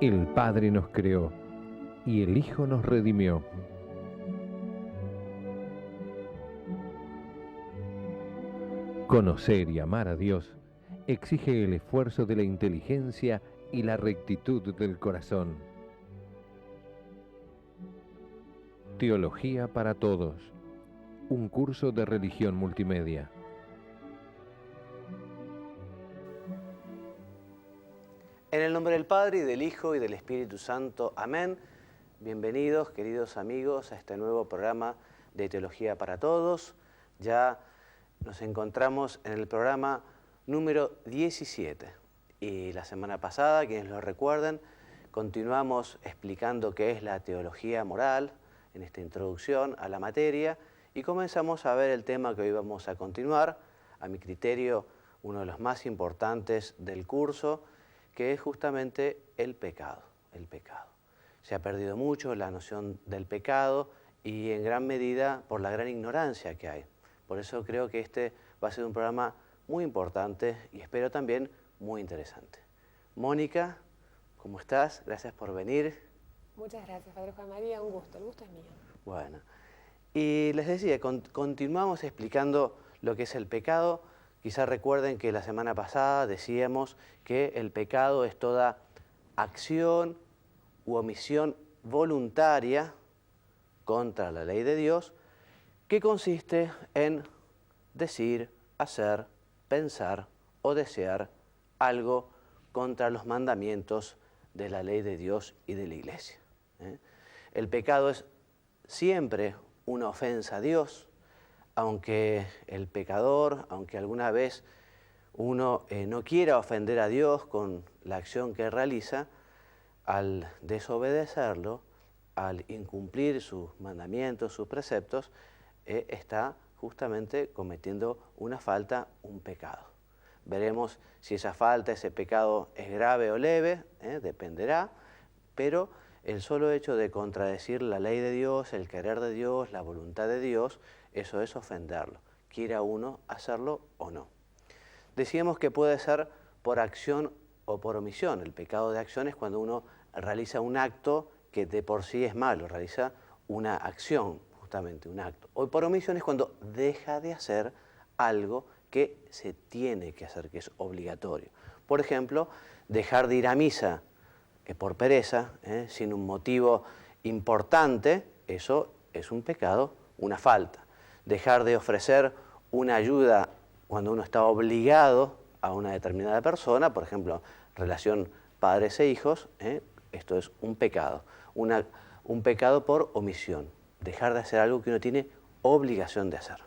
El Padre nos creó y el Hijo nos redimió. Conocer y amar a Dios exige el esfuerzo de la inteligencia y la rectitud del corazón. Teología para Todos, un curso de religión multimedia. En el nombre del Padre, y del Hijo, y del Espíritu Santo. Amén. Bienvenidos, queridos amigos, a este nuevo programa de Teología para Todos. Ya nos encontramos en el programa número 17. Y la semana pasada, quienes lo recuerden, continuamos explicando qué es la teología moral, en esta introducción a la materia, y comenzamos a ver el tema que hoy vamos a continuar, a mi criterio, uno de los más importantes del curso, que es justamente el pecado. Se ha perdido mucho la noción del pecado y en gran medida por la gran ignorancia que hay. Por eso creo que este va a ser un programa muy importante y espero también muy interesante. Mónica, ¿cómo estás? Gracias por venir. Muchas gracias, Padre Juan María, un gusto, el gusto es mío. Bueno, y les decía, continuamos explicando lo que es el pecado. Quizás recuerden que la semana pasada decíamos que el pecado es toda acción u omisión voluntaria contra la ley de Dios, que consiste en decir, hacer, pensar o desear algo contra los mandamientos de la ley de Dios y de la Iglesia. El pecado es siempre una ofensa a Dios, aunque el pecador, aunque alguna vez uno no quiera ofender a Dios con la acción que realiza, al desobedecerlo, al incumplir sus mandamientos, sus preceptos, está justamente cometiendo una falta, un pecado. Veremos si esa falta, ese pecado es grave o leve, dependerá, pero el solo hecho de contradecir la ley de Dios, el querer de Dios, la voluntad de Dios, eso es ofenderlo, quiera uno hacerlo o no. Decíamos que puede ser por acción o por omisión. El pecado de acción es cuando uno realiza un acto que de por sí es malo, realiza una acción, justamente un acto. O por omisión es cuando deja de hacer algo que se tiene que hacer, que es obligatorio. Por ejemplo, dejar de ir a misa por pereza, sin un motivo importante, eso es un pecado, una falta. Dejar de ofrecer una ayuda cuando uno está obligado a una determinada persona, por ejemplo, relación padres e hijos, esto es un pecado. Un pecado por omisión, dejar de hacer algo que uno tiene obligación de hacer.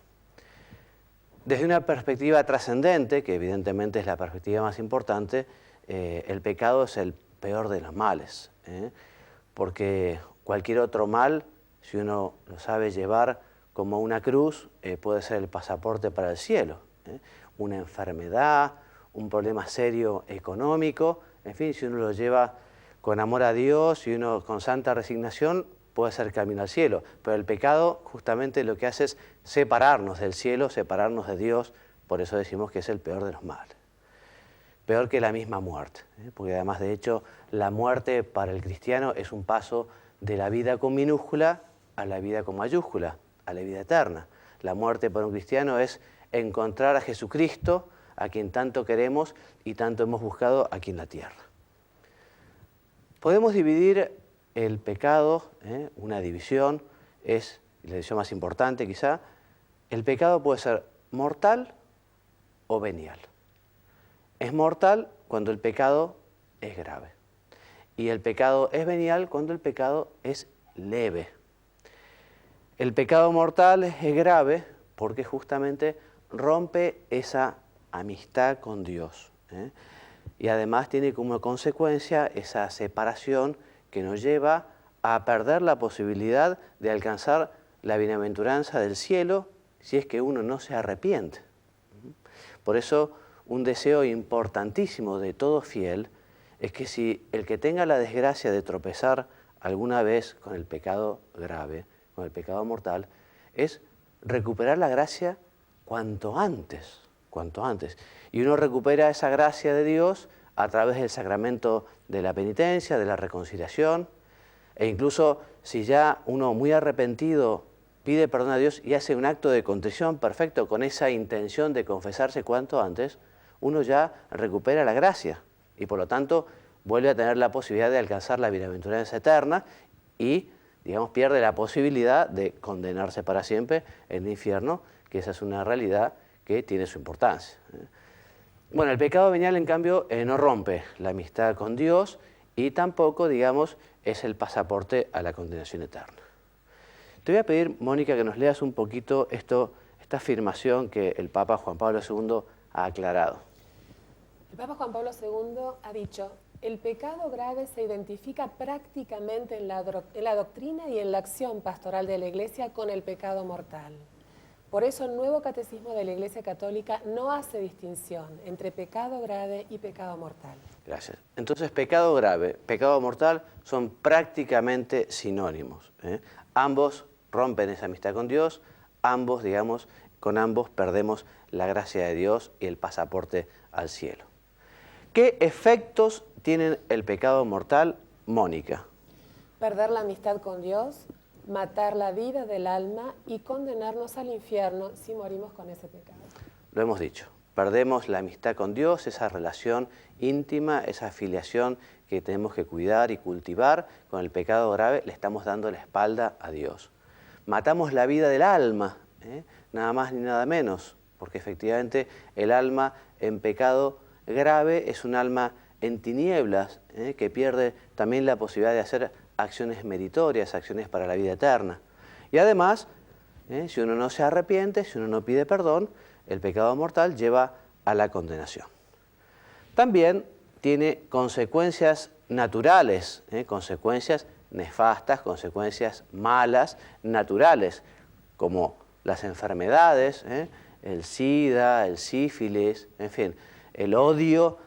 Desde una perspectiva trascendente, que evidentemente es la perspectiva más importante, el pecado es el peor de los males, porque cualquier otro mal, si uno lo sabe llevar como una cruz, puede ser el pasaporte para el cielo. Una enfermedad, un problema serio económico, en fin, si uno lo lleva con amor a Dios y uno con santa resignación, puede ser camino al cielo. Pero el pecado justamente lo que hace es separarnos del cielo, separarnos de Dios, por eso decimos que es el peor de los males. Peor que la misma muerte, porque además de hecho la muerte para el cristiano es un paso de la vida con minúscula a la vida con mayúscula, a la vida eterna. La muerte para un cristiano es encontrar a Jesucristo, a quien tanto queremos y tanto hemos buscado aquí en la tierra. Podemos dividir el pecado, una división, es la división más importante quizá. El pecado puede ser mortal o venial. Es mortal cuando el pecado es grave. Y el pecado es venial cuando el pecado es leve. El pecado mortal es grave porque justamente rompe esa amistad con Dios. Y además tiene como consecuencia esa separación que nos lleva a perder la posibilidad de alcanzar la bienaventuranza del cielo si es que uno no se arrepiente. Por eso, un deseo importantísimo de todo fiel es que si el que tenga la desgracia de tropezar alguna vez con el pecado grave, con el pecado mortal, es recuperar la gracia cuanto antes. Y uno recupera esa gracia de Dios a través del sacramento de la penitencia, de la reconciliación, e incluso si ya uno muy arrepentido pide perdón a Dios y hace un acto de contrición perfecto con esa intención de confesarse cuanto antes, uno ya recupera la gracia y por lo tanto vuelve a tener la posibilidad de alcanzar la bienaventuranza eterna y, digamos, pierde la posibilidad de condenarse para siempre en el infierno, que esa es una realidad que tiene su importancia. Bueno, el pecado venial, en cambio, no rompe la amistad con Dios y tampoco, digamos, es el pasaporte a la condenación eterna. Te voy a pedir, Mónica, que nos leas un poquito esta afirmación que el Papa Juan Pablo II ha aclarado. El Papa Juan Pablo II ha dicho: el pecado grave se identifica prácticamente en la doctrina y en la acción pastoral de la Iglesia con el pecado mortal. Por eso el nuevo catecismo de la Iglesia Católica no hace distinción entre pecado grave y pecado mortal. Gracias. Entonces, pecado grave, pecado mortal son prácticamente sinónimos, ¿eh? Ambos rompen esa amistad con Dios, ambos, digamos, con ambos perdemos la gracia de Dios y el pasaporte al cielo. ¿Qué efectos tiene el pecado mortal, Mónica? Perder la amistad con Dios, matar la vida del alma y condenarnos al infierno si morimos con ese pecado. Lo hemos dicho, perdemos la amistad con Dios, esa relación íntima, esa afiliación que tenemos que cuidar y cultivar. Con el pecado grave le estamos dando la espalda a Dios. Matamos la vida del alma, nada más ni nada menos, porque efectivamente el alma en pecado grave es un alma en tinieblas, que pierde también la posibilidad de hacer acciones meritorias, acciones para la vida eterna. Y además, si uno no se arrepiente, si uno no pide perdón, el pecado mortal lleva a la condenación. También tiene consecuencias naturales, consecuencias nefastas, consecuencias malas, naturales, como las enfermedades, el SIDA, el sífilis, en fin, el odio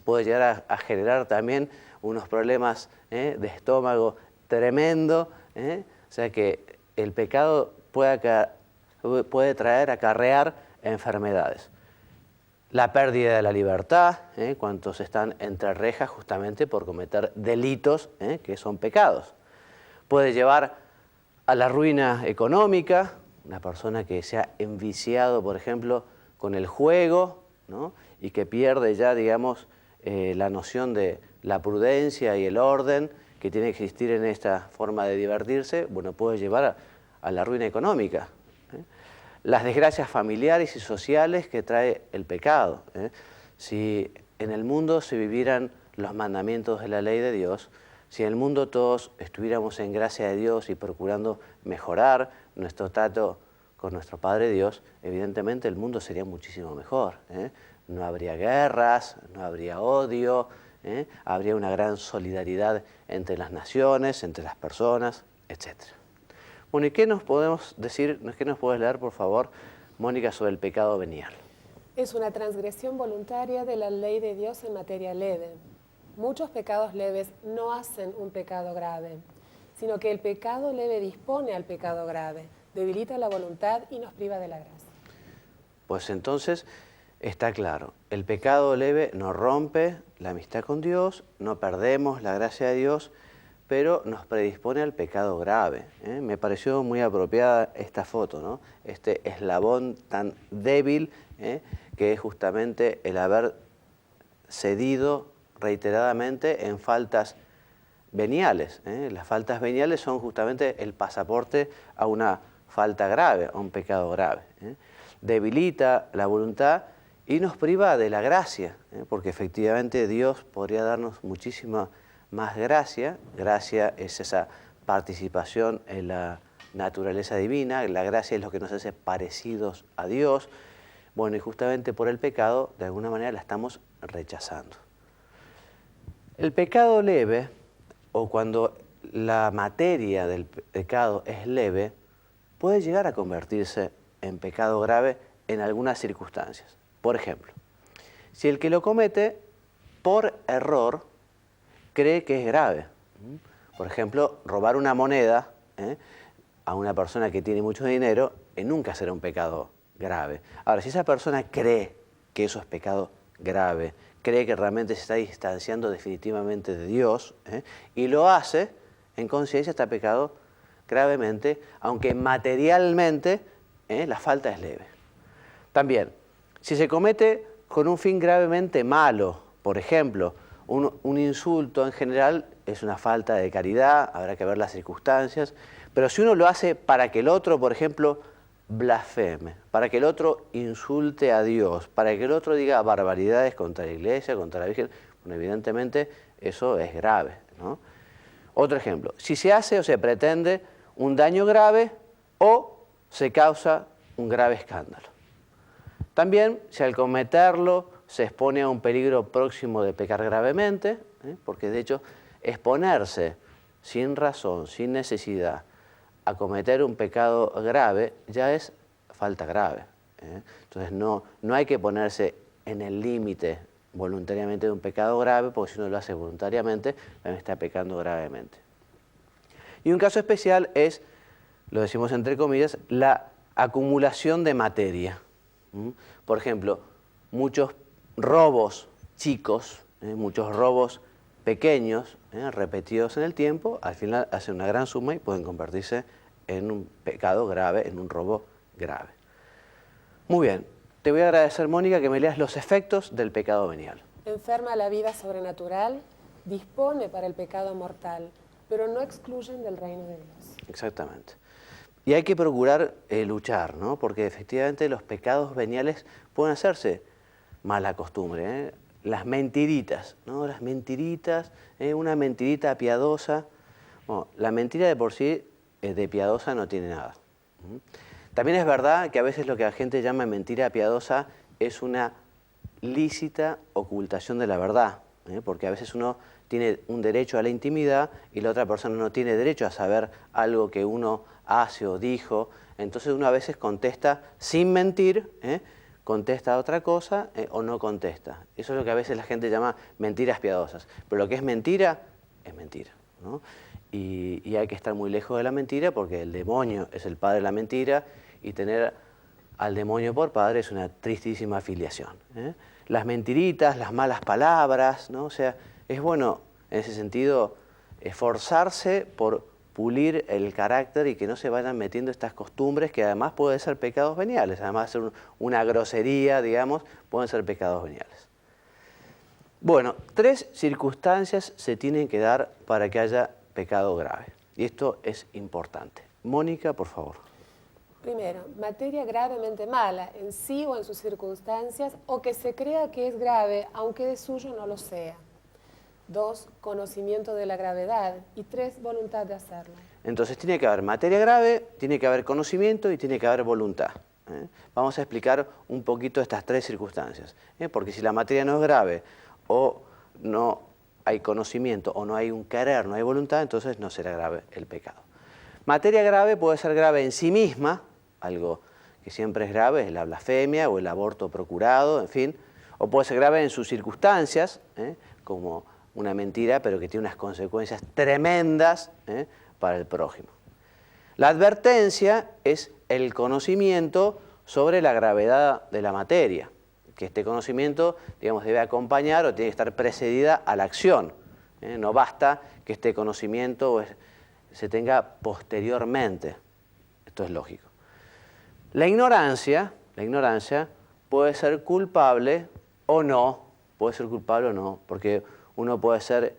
puede llegar a generar también unos problemas de estómago tremendo, o sea que el pecado puede acarrear enfermedades. La pérdida de la libertad, cuantos están entre rejas justamente por cometer delitos que son pecados. Puede llevar a la ruina económica, una persona que se ha enviciado, por ejemplo, con el juego, ¿no? Y que pierde ya, digamos, la noción de la prudencia y el orden que tiene que existir en esta forma de divertirse, bueno, puede llevar a la ruina económica. Las desgracias familiares y sociales que trae el pecado. Si en el mundo se vivieran los mandamientos de la ley de Dios, si en el mundo todos estuviéramos en gracia de Dios y procurando mejorar nuestro trato con nuestro Padre Dios, evidentemente el mundo sería muchísimo mejor. No habría guerras, no habría odio, habría una gran solidaridad entre las naciones, entre las personas, etc. Bueno, ¿y qué nos podemos decir, qué nos puedes leer, por favor, Mónica, sobre el pecado venial? Es una transgresión voluntaria de la ley de Dios en materia leve. Muchos pecados leves no hacen un pecado grave, sino que el pecado leve dispone al pecado grave, debilita la voluntad y nos priva de la gracia. Pues entonces está claro, el pecado leve no rompe la amistad con Dios, no perdemos la gracia de Dios, pero nos predispone al pecado grave. Me pareció muy apropiada esta foto, ¿no? Este eslabón tan débil, que es justamente el haber cedido reiteradamente en faltas veniales. Las faltas veniales son justamente el pasaporte a una falta grave, a un pecado grave. Debilita la voluntad y nos priva de la gracia, porque efectivamente Dios podría darnos muchísima más gracia. Gracia es esa participación en la naturaleza divina, la gracia es lo que nos hace parecidos a Dios. Bueno, y justamente por el pecado, de alguna manera la estamos rechazando. El pecado leve, o cuando la materia del pecado es leve, puede llegar a convertirse en pecado grave en algunas circunstancias. Por ejemplo, si el que lo comete por error cree que es grave. Por ejemplo, robar una moneda a una persona que tiene mucho dinero nunca será un pecado grave. Ahora, si esa persona cree que eso es pecado grave, cree que realmente se está distanciando definitivamente de Dios, y lo hace, en conciencia está pecado gravemente, aunque materialmente la falta es leve. También, si se comete con un fin gravemente malo, por ejemplo, un insulto en general es una falta de caridad, habrá que ver las circunstancias, pero si uno lo hace para que el otro, por ejemplo, blasfeme, para que el otro insulte a Dios, para que el otro diga barbaridades contra la Iglesia, contra la Virgen, bueno, evidentemente eso es grave, ¿no? Otro ejemplo, si se hace o se pretende un daño grave o se causa un grave escándalo. También, si al cometerlo se expone a un peligro próximo de pecar gravemente, porque de hecho exponerse sin razón, sin necesidad, a cometer un pecado grave ya es falta grave. Entonces no hay que ponerse en el límite voluntariamente de un pecado grave, porque si uno lo hace voluntariamente, también está pecando gravemente. Y un caso especial es, lo decimos entre comillas, la acumulación de materia. Por ejemplo, muchos robos chicos, muchos robos pequeños, repetidos en el tiempo, al final hacen una gran suma y pueden convertirse en un pecado grave, en un robo grave. Muy bien, te voy a agradecer, Mónica, que me leas los efectos del pecado venial. Enferma la vida sobrenatural, dispone para el pecado mortal, pero no excluyen del reino de Dios. Exactamente. Y hay que procurar luchar, ¿no? Porque efectivamente los pecados veniales pueden hacerse mala costumbre, Las mentiritas, ¿no? Las mentiritas, una mentirita piadosa. Bueno, la mentira de por sí de piadosa no tiene nada. También es verdad que a veces lo que la gente llama mentira piadosa es una lícita ocultación de la verdad, porque a veces uno tiene un derecho a la intimidad y la otra persona no tiene derecho a saber algo que uno hace o dijo. Entonces uno a veces contesta sin mentir, contesta otra cosa o no contesta. Eso es lo que a veces la gente llama mentiras piadosas. Pero lo que es mentira, ¿no? Y hay que estar muy lejos de la mentira porque el demonio es el padre de la mentira y tener al demonio por padre es una tristísima afiliación. Las mentiritas, las malas palabras, ¿no? O sea, es bueno en ese sentido esforzarse por pulir el carácter y que no se vayan metiendo estas costumbres que además pueden ser pecados veniales, además de ser una grosería, digamos, pueden ser pecados veniales. Bueno, 3 circunstancias se tienen que dar para que haya pecado grave. Y esto es importante. Mónica, por favor. Primero, materia gravemente mala, en sí o en sus circunstancias, o que se crea que es grave, aunque de suyo no lo sea. 2, conocimiento de la gravedad. Y 3, voluntad de hacerlo. Entonces tiene que haber materia grave, tiene que haber conocimiento y tiene que haber voluntad. Vamos a explicar un poquito estas 3 circunstancias. Porque si la materia no es grave o no hay conocimiento o no hay un querer, no hay voluntad, entonces no será grave el pecado. Materia grave puede ser grave en sí misma, algo que siempre es grave, es la blasfemia o el aborto procurado, en fin. O puede ser grave en sus circunstancias, como una mentira, pero que tiene unas consecuencias tremendas para el prójimo. La advertencia es el conocimiento sobre la gravedad de la materia, que este conocimiento, digamos, debe acompañar o tiene que estar precedida a la acción. No basta que este conocimiento se tenga posteriormente. Esto es lógico. La ignorancia puede ser culpable o no, porque uno puede ser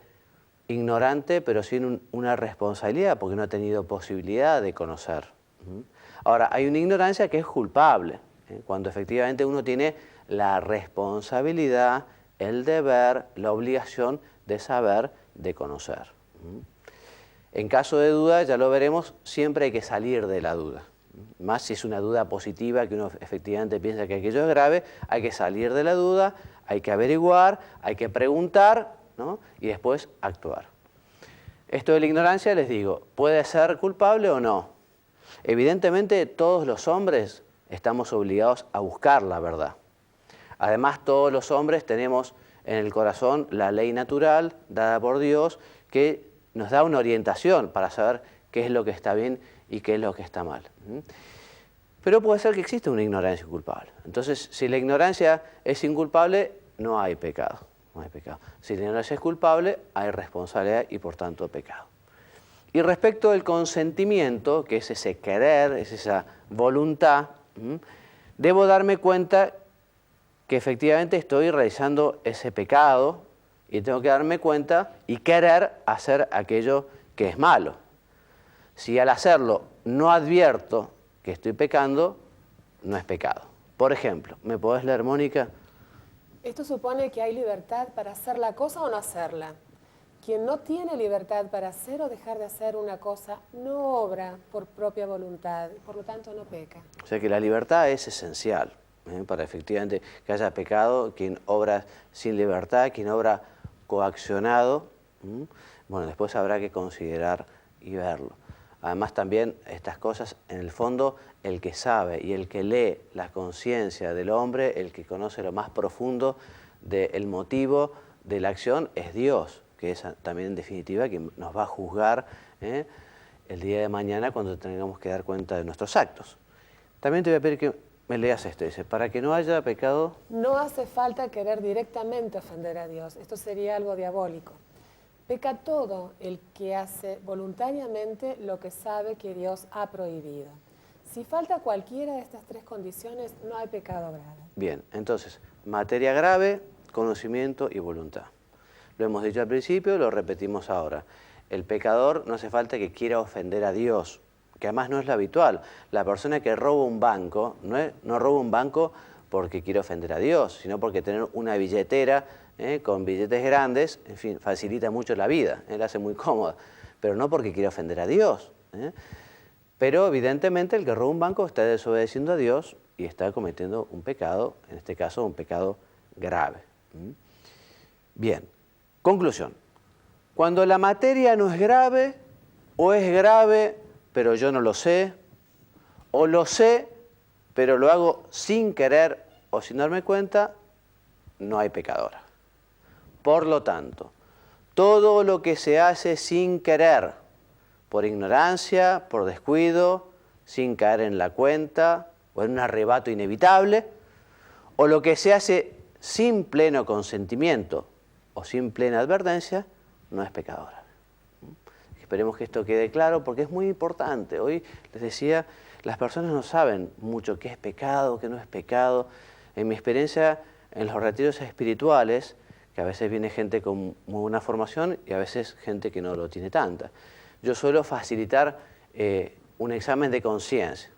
ignorante pero sin una responsabilidad porque no ha tenido posibilidad de conocer. Ahora, hay una ignorancia que es culpable, cuando efectivamente uno tiene la responsabilidad, el deber, la obligación de saber, de conocer. En caso de duda, ya lo veremos, siempre hay que salir de la duda. Más si es una duda positiva, que uno efectivamente piensa que aquello es grave, hay que salir de la duda, hay que averiguar, hay que preguntar, ¿no? Y después actuar. Esto de la ignorancia, les digo, ¿puede ser culpable o no? Evidentemente todos los hombres estamos obligados a buscar la verdad. Además todos los hombres tenemos en el corazón la ley natural dada por Dios que nos da una orientación para saber qué es lo que está bien y qué es lo que está mal. Pero puede ser que exista una ignorancia culpable. Entonces, si la ignorancia es inculpable, no hay pecado. no hay pecado. Si la ignorancia es culpable, hay responsabilidad y por tanto pecado. Y respecto del consentimiento, que es ese querer, es esa voluntad, debo darme cuenta que efectivamente estoy realizando ese pecado y tengo que darme cuenta y querer hacer aquello que es malo. Si al hacerlo no advierto que estoy pecando, no es pecado. Por ejemplo, ¿me podés leer, Mónica? Esto supone que hay libertad para hacer la cosa o no hacerla. Quien no tiene libertad para hacer o dejar de hacer una cosa no obra por propia voluntad, por lo tanto no peca. O sea que la libertad es esencial para efectivamente que haya pecado. Quien obra sin libertad, quien obra coaccionado, bueno, después habrá que considerar y verlo. Además también estas cosas, en el fondo, el que sabe y el que lee la conciencia del hombre, el que conoce lo más profundo del motivo de la acción es Dios, que es también en definitiva quien nos va a juzgar el día de mañana cuando tengamos que dar cuenta de nuestros actos. También te voy a pedir que me leas esto, dice, para que no haya pecado... No hace falta querer directamente ofender a Dios, esto sería algo diabólico. Peca todo el que hace voluntariamente lo que sabe que Dios ha prohibido. Si falta cualquiera de estas tres condiciones, no hay pecado grave. Bien, entonces, materia grave, conocimiento y voluntad. Lo hemos dicho al principio, lo repetimos ahora. El pecador no hace falta que quiera ofender a Dios, que además no es lo habitual. La persona que roba un banco, no roba un banco porque quiere ofender a Dios, sino porque tener una billetera con billetes grandes, en fin, facilita mucho la vida, la hace muy cómoda, pero no porque quiere ofender a Dios. Pero evidentemente el que roba un banco está desobedeciendo a Dios y está cometiendo un pecado, en este caso un pecado grave. Bien, conclusión. Cuando la materia no es grave, o es grave, pero yo no lo sé, o lo sé, pero lo hago sin querer o sin darme cuenta, no hay pecador. Por lo tanto, todo lo que se hace sin querer, por ignorancia, por descuido, sin caer en la cuenta o en un arrebato inevitable, o lo que se hace sin pleno consentimiento o sin plena advertencia, no es pecador. Esperemos que esto quede claro porque es muy importante. Hoy les decía, las personas no saben mucho qué es pecado, qué no es pecado. En mi experiencia en los retiros espirituales, que a veces viene gente con muy buena formación y a veces gente que no lo tiene tanta. Yo suelo facilitar un examen de conciencia.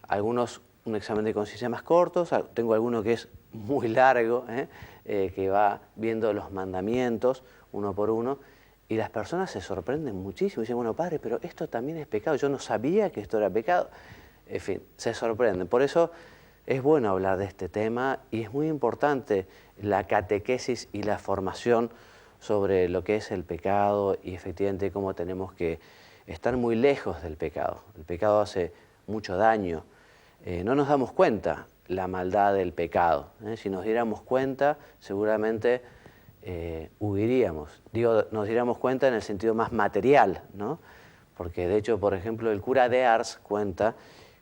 Algunos un examen de conciencia más corto, tengo alguno que es muy largo, que va viendo los mandamientos uno por uno, y las personas se sorprenden muchísimo, dicen, bueno, padre, pero esto también es pecado, yo no sabía que esto era pecado. En fin, se sorprenden. Por eso es bueno hablar de este tema y es muy importante la catequesis y la formación sobre lo que es el pecado y efectivamente cómo tenemos que estar muy lejos del pecado. El pecado hace mucho daño. No nos damos cuenta la maldad del pecado. Si nos diéramos cuenta, seguramente huiríamos. Digo, nos diéramos cuenta en el sentido más material, ¿no? Porque de hecho, por ejemplo, el cura de Ars cuenta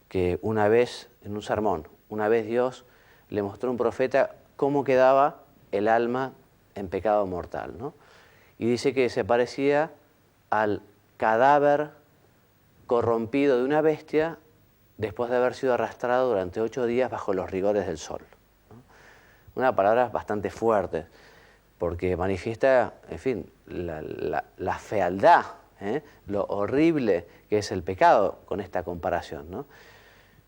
que una vez, en un sermón, una vez Dios le mostró a un profeta cómo quedaba el alma en pecado mortal, ¿no? Y dice que se parecía al cadáver corrompido de una bestia después de haber sido arrastrado durante 8 días bajo los rigores del sol, ¿no? Una palabra bastante fuerte, porque manifiesta, en fin, la fealdad, lo horrible que es el pecado con esta comparación, ¿no?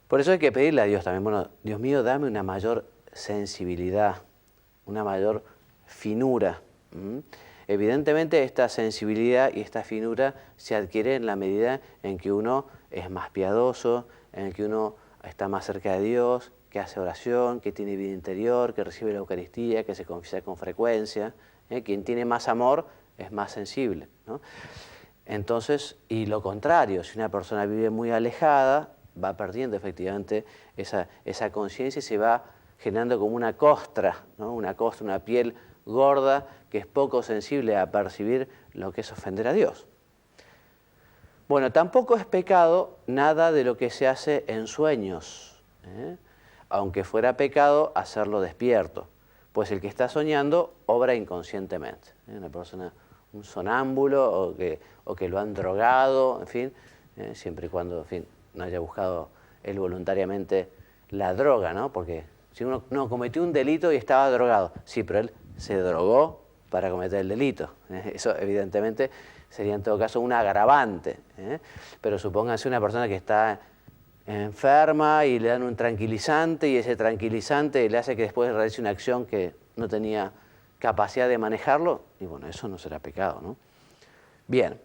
Por eso hay que pedirle a Dios también, bueno, Dios mío, dame una mayor sensibilidad, una mayor finura. Evidentemente esta sensibilidad y esta finura se adquiere en la medida en que uno es más piadoso, en que uno está más cerca de Dios, que hace oración, que tiene vida interior, que recibe la Eucaristía, que se confiesa con frecuencia. Quien tiene más amor es más sensible, ¿no? Entonces, y lo contrario, si una persona vive muy alejada, va perdiendo efectivamente esa conciencia y se va generando como una costra, ¿no? Una costra, una piel gorda que es poco sensible a percibir lo que es ofender a Dios. Bueno, tampoco es pecado nada de lo que se hace en sueños, aunque fuera pecado hacerlo despierto. Pues el que está soñando obra inconscientemente. Una persona, un sonámbulo o que lo han drogado, en fin, siempre y cuando, en fin, no haya buscado él voluntariamente la droga, ¿no? Porque si uno no cometió un delito y estaba drogado, sí, pero él se drogó para cometer el delito. Eso evidentemente sería en todo caso un agravante. Pero supónganse una persona que está enferma y le dan un tranquilizante y ese tranquilizante le hace que después realice una acción que no tenía capacidad de manejarlo, y bueno, eso no será pecado, ¿no? Bien,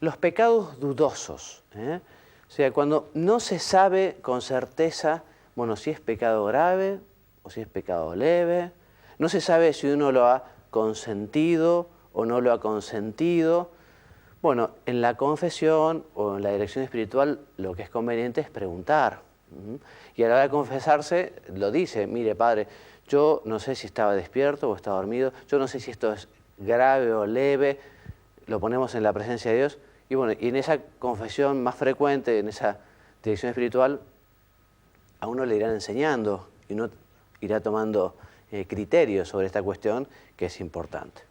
los pecados dudosos, o sea, cuando no se sabe con certeza, bueno, si es pecado grave o si es pecado leve, no se sabe si uno lo ha consentido o no lo ha consentido. Bueno, en la confesión o en la dirección espiritual lo que es conveniente es preguntar. Y a la hora de confesarse lo dice, mire padre, yo no sé si estaba despierto o estaba dormido, yo no sé si esto es grave o leve, lo ponemos en la presencia de Dios. Y bueno, y en esa confesión más frecuente, en esa dirección espiritual, a uno le irán enseñando y uno irá tomando criterios sobre esta cuestión que es importante.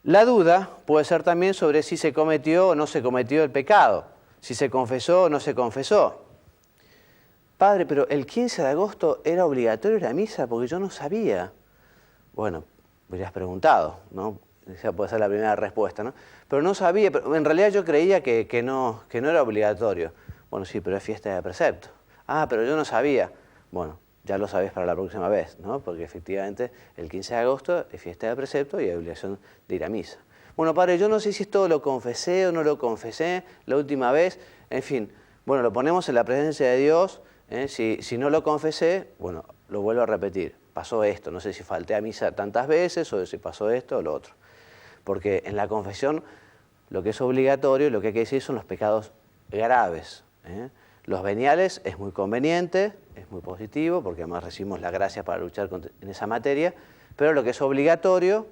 La duda puede ser también sobre si se cometió o no se cometió el pecado, si se confesó o no se confesó. Padre, pero el 15 de agosto era obligatorio la misa porque yo no sabía. Bueno, hubieras preguntado, ¿no? Esa puede ser la primera respuesta, ¿no? Pero no sabía, pero en realidad yo creía que no era obligatorio. Bueno, sí, pero es fiesta de precepto. Ah, pero yo no sabía. Bueno, ya lo sabés para la próxima vez, ¿no? Porque efectivamente el 15 de agosto es fiesta de precepto y hay obligación de ir a misa. Bueno, padre, yo no sé si esto lo confesé o no lo confesé la última vez. En fin, bueno, lo ponemos en la presencia de Dios. Si no lo confesé, bueno, lo vuelvo a repetir. Pasó esto, no sé si falté a misa tantas veces o si pasó esto o lo otro. Porque en la confesión lo que es obligatorio, lo que hay que decir son los pecados graves. Los veniales es muy conveniente, es muy positivo, porque además recibimos la gracia para luchar en esa materia, pero lo que es obligatorio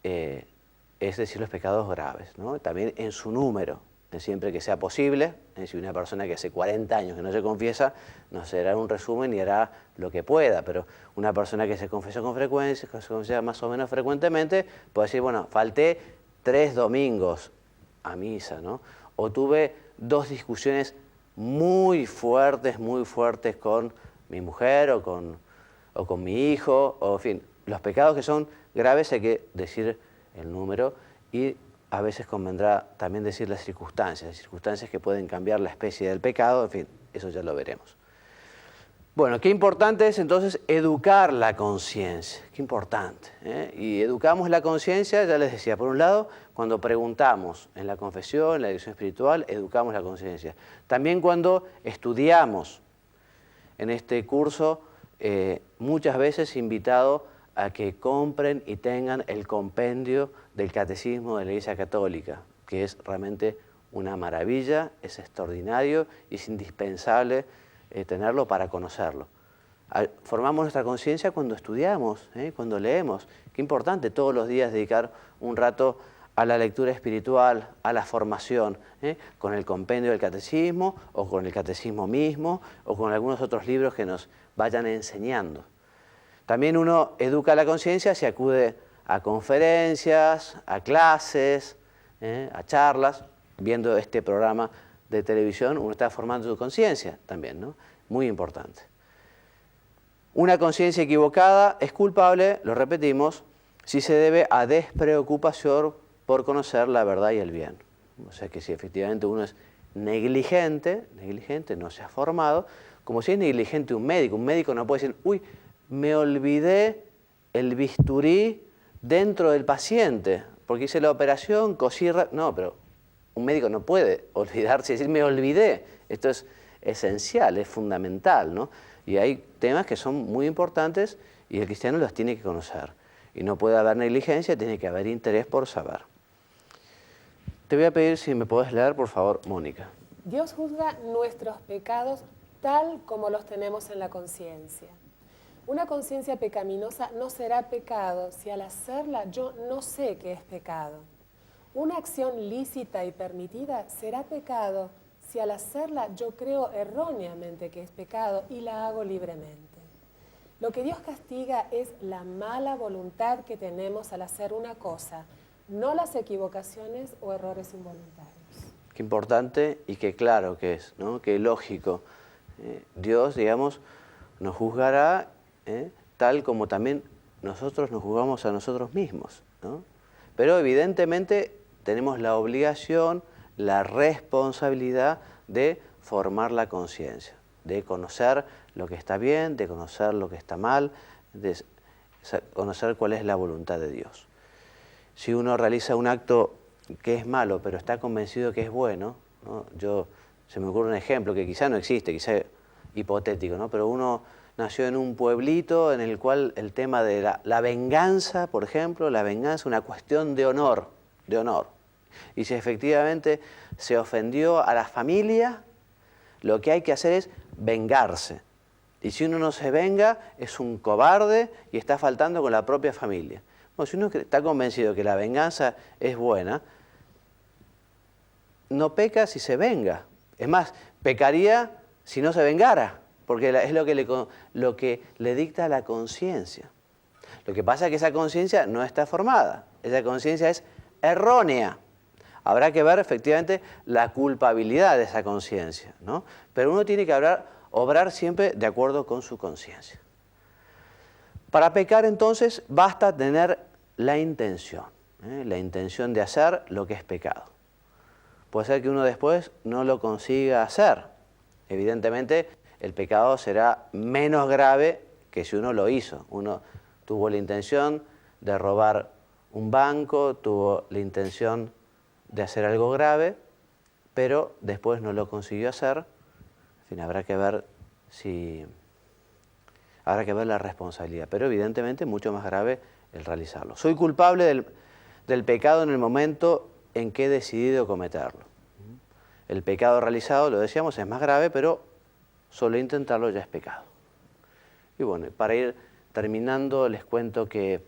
es decir los pecados graves, ¿no? También en su número, siempre que sea posible. Si una persona que hace 40 años que no se confiesa, nos hará un resumen y hará lo que pueda, pero una persona que se confesó con frecuencia, que se confiesa más o menos frecuentemente, puede decir, bueno, falté 3 domingos a misa, ¿no? O tuve 2 discusiones muy fuertes con mi mujer o con mi hijo, o en fin, los pecados que son graves hay que decir el número y a veces convendrá también decir las circunstancias que pueden cambiar la especie del pecado, en fin, eso ya lo veremos. Bueno, qué importante es entonces educar la conciencia, qué importante. Y educamos la conciencia, ya les decía, por un lado, cuando preguntamos en la confesión, en la dirección espiritual, educamos la conciencia. También cuando estudiamos en este curso, muchas veces invitado a que compren y tengan el compendio del Catecismo de la Iglesia Católica, que es realmente una maravilla, es extraordinario y es indispensable tenerlo para conocerlo. Formamos nuestra conciencia cuando estudiamos, cuando leemos. Qué importante todos los días dedicar un rato a la lectura espiritual, a la formación, con el compendio del catecismo o con el catecismo mismo o con algunos otros libros que nos vayan enseñando. También uno educa la conciencia si acude a conferencias, a clases, a charlas. Viendo este programa de televisión, uno está formando su conciencia también, ¿no? Muy importante. Una conciencia equivocada es culpable, lo repetimos, si se debe a despreocupación por conocer la verdad y el bien. O sea que si efectivamente uno es negligente, no se ha formado, como si es negligente un médico no puede decir, uy, me olvidé el bisturí dentro del paciente, porque hice la operación, cosí... No, pero un médico no puede olvidarse y decir, me olvidé. Esto es esencial, es fundamental, ¿no? Y hay temas que son muy importantes y el cristiano los tiene que conocer. Y no puede haber negligencia, tiene que haber interés por saber. Te voy a pedir si me podés leer, por favor, Mónica. Dios juzga nuestros pecados tal como los tenemos en la conciencia. Una conciencia pecaminosa no será pecado si al hacerla yo no sé que es pecado. Una acción lícita y permitida será pecado si al hacerla yo creo erróneamente que es pecado y la hago libremente. Lo que Dios castiga es la mala voluntad que tenemos al hacer una cosa, no las equivocaciones o errores involuntarios. Qué importante y qué claro que es, ¿no? Qué lógico. Dios, digamos, nos juzgará tal como también nosotros nos juzgamos a nosotros mismos, ¿no? Pero evidentemente tenemos la obligación, la responsabilidad de formar la conciencia, de conocer lo que está bien, de conocer lo que está mal, de conocer cuál es la voluntad de Dios. Si uno realiza un acto que es malo, pero está convencido que es bueno, ¿no? Se me ocurre un ejemplo que quizá no existe, quizá hipotético, ¿no? Pero uno nació en un pueblito en el cual el tema de la venganza, por ejemplo, la venganza es una cuestión de honor, de honor. Y si efectivamente se ofendió a la familia, lo que hay que hacer es vengarse. Y si uno no se venga, es un cobarde y está faltando con la propia familia. Bueno, si uno está convencido que la venganza es buena, no peca si se venga. Es más, pecaría si no se vengara, porque es lo que le dicta la conciencia. Lo que pasa es que esa conciencia no está formada, esa conciencia es errónea. Habrá que ver efectivamente la culpabilidad de esa conciencia, ¿no? Pero uno tiene que obrar siempre de acuerdo con su conciencia. Para pecar entonces basta tener la intención de hacer lo que es pecado. Puede ser que uno después no lo consiga hacer. Evidentemente el pecado será menos grave que si uno lo hizo. Uno tuvo la intención de robar un banco, tuvo la intención de hacer algo grave, pero después no lo consiguió hacer. En fin, habrá que ver la responsabilidad, pero evidentemente mucho más grave el realizarlo. Soy culpable del pecado en el momento en que he decidido cometerlo. El pecado realizado, lo decíamos, es más grave, pero solo intentarlo ya es pecado. Y bueno, para ir terminando, les cuento que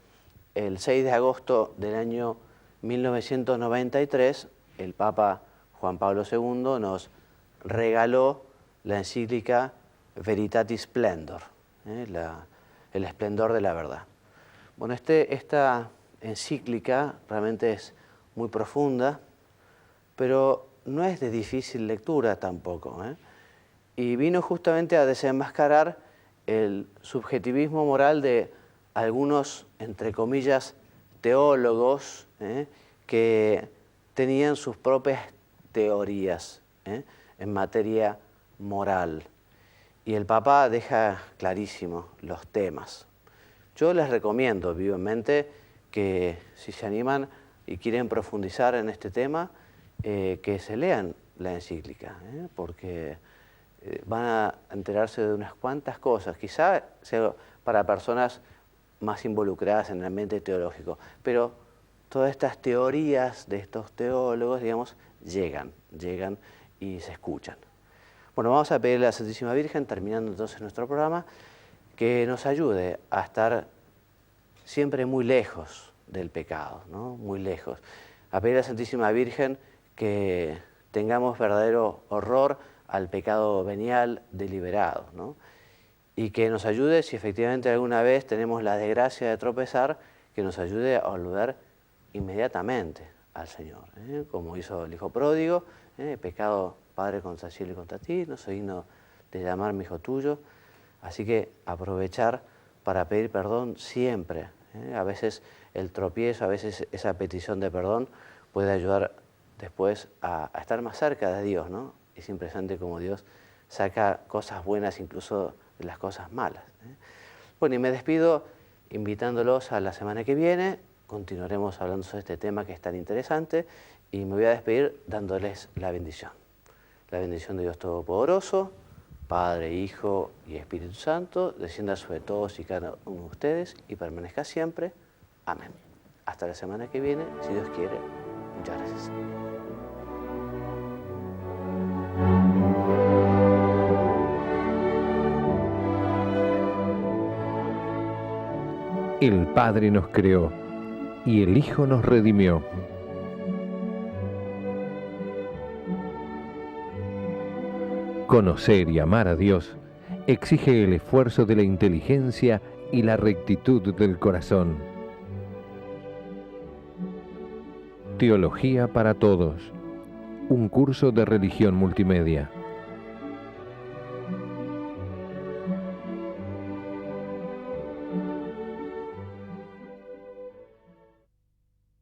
el 6 de agosto del año 1993, el Papa Juan Pablo II nos regaló la encíclica Veritatis Splendor, el esplendor de la verdad. Bueno, esta encíclica realmente es muy profunda, pero no es de difícil lectura tampoco, y vino justamente a desenmascarar el subjetivismo moral de algunos, entre comillas, teólogos que tenían sus propias teorías en materia moral. Y el Papa deja clarísimo los temas. Yo les recomiendo vivamente que si se animan y quieren profundizar en este tema, que se lean la encíclica, porque van a enterarse de unas cuantas cosas, quizá sea para personas más involucradas en el ambiente teológico, pero todas estas teorías de estos teólogos, digamos, llegan y se escuchan. Bueno, vamos a pedirle a la Santísima Virgen, terminando entonces nuestro programa, que nos ayude a estar siempre muy lejos del pecado, ¿no? Muy lejos. A pedirle a la Santísima Virgen que tengamos verdadero horror al pecado venial deliberado, ¿no? Y que nos ayude, si efectivamente alguna vez tenemos la desgracia de tropezar, que nos ayude a volver inmediatamente al Señor, como hizo el Hijo Pródigo, pecado, Padre, contra el cielo y contra ti, no soy digno de llamarme hijo tuyo. Así que aprovechar para pedir perdón siempre. A veces el tropiezo, a veces esa petición de perdón puede ayudar después a estar más cerca de Dios, ¿no? Es impresionante cómo Dios saca cosas buenas incluso de las cosas malas. Bueno, y me despido invitándolos a la semana que viene. Continuaremos hablando sobre este tema que es tan interesante y me voy a despedir dándoles la bendición. La bendición de Dios Todopoderoso, Padre, Hijo y Espíritu Santo, descienda sobre todos y cada uno de ustedes y permanezca siempre. Amén. Hasta la semana que viene, si Dios quiere. Muchas gracias. El Padre nos creó y el Hijo nos redimió. Conocer y amar a Dios exige el esfuerzo de la inteligencia y la rectitud del corazón. Teología para todos. Un curso de religión multimedia.